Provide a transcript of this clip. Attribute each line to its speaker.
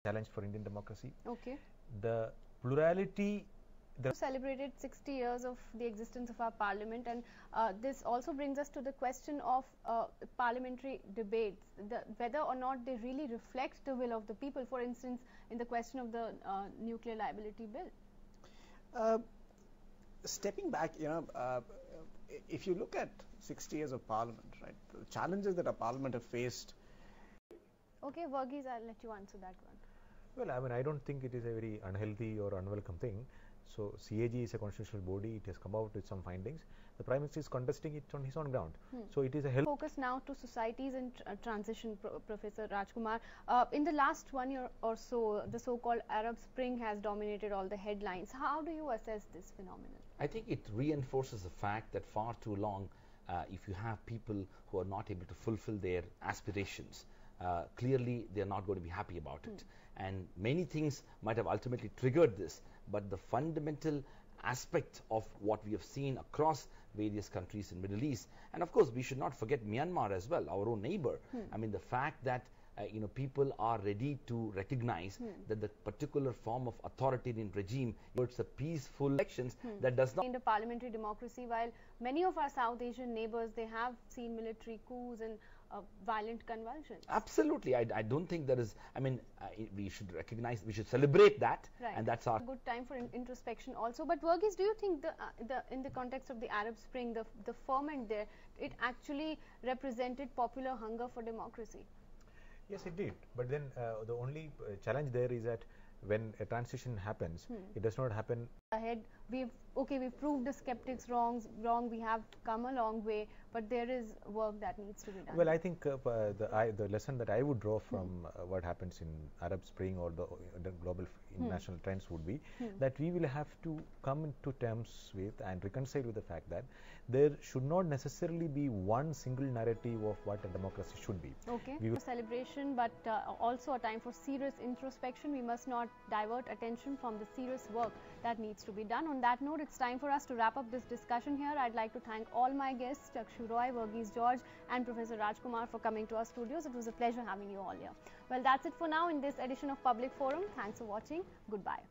Speaker 1: challenge for Indian democracy.
Speaker 2: Okay.
Speaker 1: The plurality.
Speaker 2: Celebrated 60 years of the existence of our parliament, and this also brings us to the question of parliamentary debates, whether or not they really reflect the will of the people. For instance, in the question of the nuclear liability bill.
Speaker 3: Stepping back, if you look at 60 years of parliament, right, the challenges that our parliament have faced.
Speaker 2: Okay, Varghese, I'll let you answer that one.
Speaker 1: Well, I mean, I don't think it is a very unhealthy or unwelcome thing. So CAG is a constitutional body. It has come out with some findings. The Prime Minister is contesting it on his own ground. So it is a
Speaker 2: focus now to societies in transition, Professor Rajkumar. In the last 1 year or so, the so-called Arab Spring has dominated all the headlines. How do you assess this phenomenon?
Speaker 4: I think it reinforces the fact that far too long, if you have people who are not able to fulfill their aspirations, clearly they are not going to be happy about it. And many things might have ultimately triggered this, but the fundamental aspect of what we have seen across various countries in Middle East, and of course we should not forget Myanmar as well, our own neighbor. I mean, the fact that people are ready to recognize that the particular form of authoritarian regime towards the peaceful elections that does not.
Speaker 2: In the parliamentary democracy, while many of our South Asian neighbors, they have seen military coups and violent convulsions.
Speaker 4: Absolutely. I don't think there is, I mean, we should recognize, we should celebrate that,
Speaker 2: right.
Speaker 4: And that's our
Speaker 2: good time for introspection also. But Varghese, do you think in the context of the Arab Spring, the ferment there, it actually represented popular hunger for democracy?
Speaker 1: Yes, it did. But then the only challenge there is that when a transition happens, it does not happen
Speaker 2: ahead. We've proved the skeptics wrong. We have come a long way, but there is work that needs to be done.
Speaker 1: Well, I think the lesson that I would draw from what happens in Arab Spring or the global international trends would be that we will have to come into terms with and reconcile with the fact that there should not necessarily be one single narrative of what a democracy should be.
Speaker 2: Okay. We will celebration, but also a time for serious introspection. We must not divert attention from the serious work that needs to be done. On that note, it's time for us to wrap up this discussion here. I'd like to thank all my guests, Chakshu Roy, Varghese George and Professor Rajkumar for coming to our studios. It was a pleasure having you all here. Well, that's it for now in this edition of Public Forum. Thanks for watching. Goodbye.